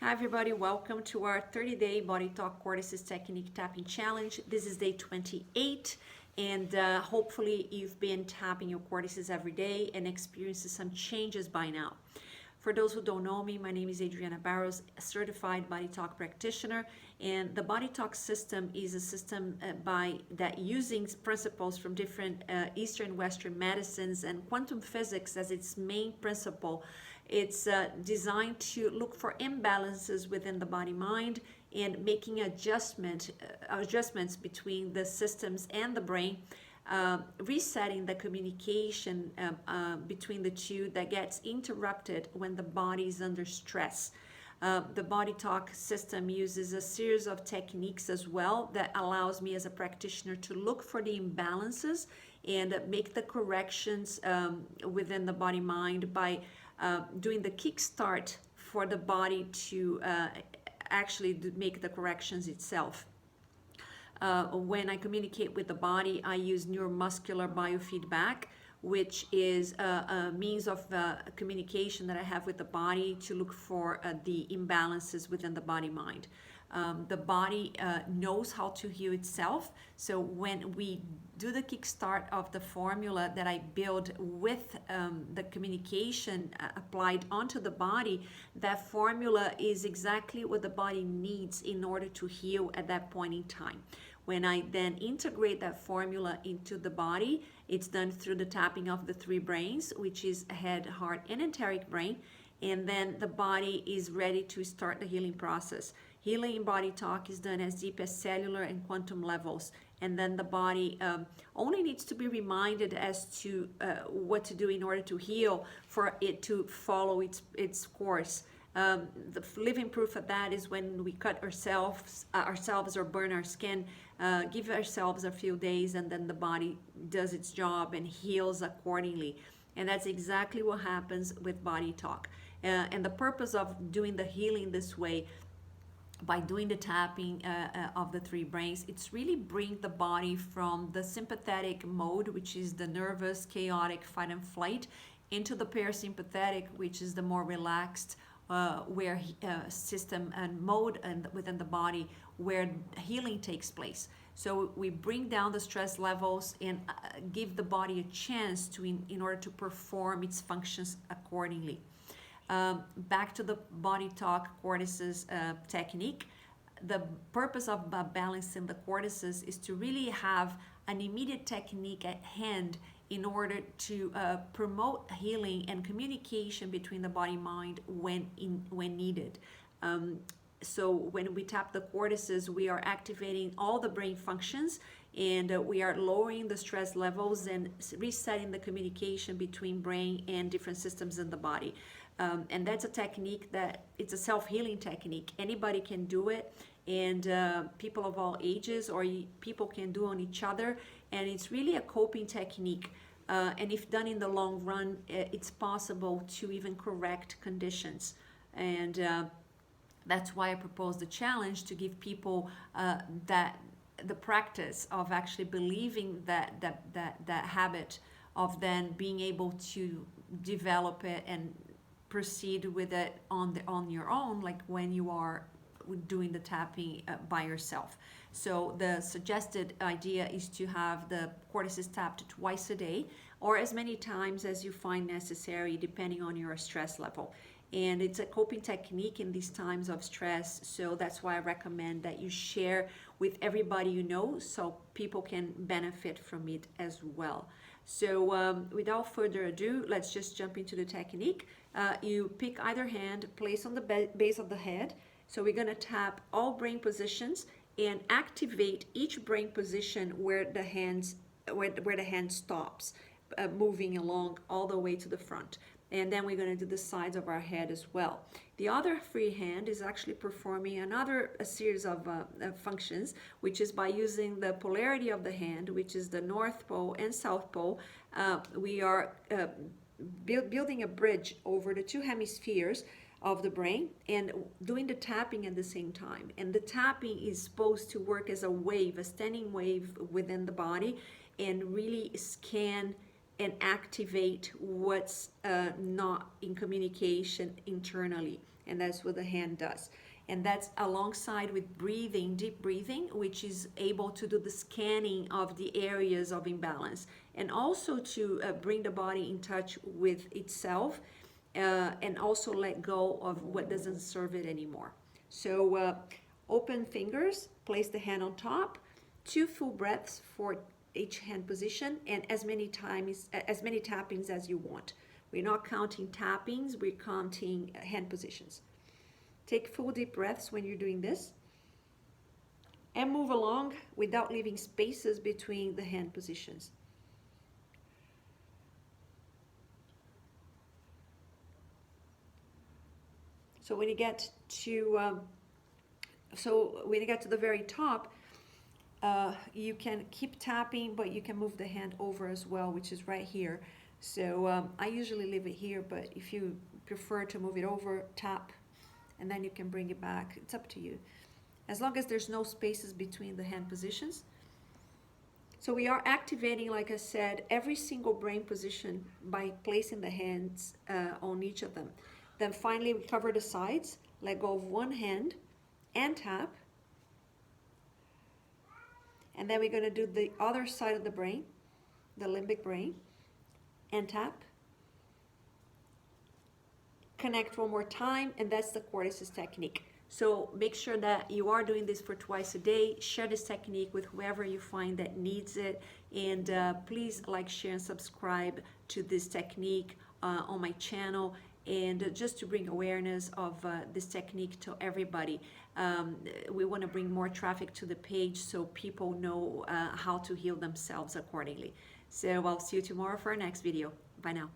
Hi everybody, welcome to our 30-day Body Talk Cortices Technique Tapping Challenge. This is day 28 and hopefully you've been tapping your cortices every day and experiencing some changes by now. For those who don't know me, my name is Adriana Barros, a certified Body Talk practitioner, and the Body Talk system is a system that using principles from different Eastern Western medicines and quantum physics as its main principle. It's designed to look for imbalances within the body-mind and making adjustments between the systems and the brain, resetting the communication between the two that gets interrupted when the body is under stress. The BodyTalk system uses a series of techniques as well that allows me as a practitioner to look for the imbalances and make the corrections within the body-mind by doing the kickstart for the body to actually make the corrections itself. When I communicate with the body, I use neuromuscular biofeedback, which is a means of communication that I have with the body to look for the imbalances within the body-mind. The body knows how to heal itself, so when we do the kickstart of the formula that I build with the communication applied onto the body, that formula is exactly what the body needs in order to heal at that point in time. When I then integrate that formula into the body, it's done through the tapping of the three brains, which is head, heart, and enteric brain, and then the body is ready to start the healing process. Healing in Body Talk is done as deep as cellular and quantum levels, and then the body only needs to be reminded as to what to do in order to heal for it to follow its course. The living proof of that is when we cut ourselves or burn our skin, give ourselves a few days, and then the body does its job and heals accordingly. And that's exactly what happens with Body Talk. And the purpose of doing the healing this way, by doing the tapping of the three brains, it's really bring the body from the sympathetic mode, which is the nervous, chaotic fight and flight, into the parasympathetic, which is the more relaxed system and mode and within the body where healing takes place. So we bring down the stress levels and give the body a chance to in order to perform its functions accordingly. Back to the Body Talk Cortices technique. The purpose of balancing the cortices is to really have an immediate technique at hand in order to promote healing and communication between the body-mind when needed. So when we tap the cortices, we are activating all the brain functions, and we are lowering the stress levels and resetting the communication between brain and different systems in the body. And that's a technique that it's a self-healing technique. Anybody can do it, and people of all ages or people can do on each other, and it's really a coping technique. And if done in the long run, it's possible to even correct conditions. And that's why I propose the challenge to give people that the practice of actually believing that habit of then being able to develop it and proceed with it on your own, like when you are doing the tapping by yourself. So the suggested idea is to have the cortices tapped twice a day or as many times as you find necessary depending on your stress level. And it's a coping technique in these times of stress, so that's why I recommend that you share with everybody you know so people can benefit from it as well. So without further ado, let's just jump into the technique. You pick either hand, place on the base of the head. So we're going to tap all brain positions and activate each brain position where the hand stops, moving along all the way to the front. And then we're going to do the sides of our head as well. The other free hand is actually performing a series of functions, which is by using the polarity of the hand, which is the North Pole and South Pole. We are building a bridge over the two hemispheres of the brain and doing the tapping at the same time. And the tapping is supposed to work as a wave, a standing wave within the body, and really scan and activate what's not in communication internally. and that's what the hand does. And that's alongside with breathing, deep breathing, which is able to do the scanning of the areas of imbalance, and also to bring the body in touch with itself, and also let go of what doesn't serve it anymore. So open fingers, place the hand on top, 2 full breaths for each hand position, and as many tappings as you want. We're not counting tappings, we're counting hand positions. Take full deep breaths when you're doing this, and move along without leaving spaces between the hand positions. So when you get to the very top, you can keep tapping, but you can move the hand over as well, which is right here. So I usually leave it here, but if you prefer to move it over, tap, and then you can bring it back. It's up to you, as long as there's no spaces between the hand positions. So we are activating, like I said, every single brain position by placing the hands on each of them. Then finally we cover the sides, let go of one hand and tap. And then we're going to do the other side of the brain, the limbic brain, and tap. Connect one more time, and that's the Cortices technique. So make sure that you are doing this for twice a day. Share this technique with whoever you find that needs it, and please like, share, and subscribe to this technique on my channel, and just to bring awareness of this technique to everybody. We want to bring more traffic to the page so people know how to heal themselves accordingly. So I'll see you tomorrow for our next video. Bye now.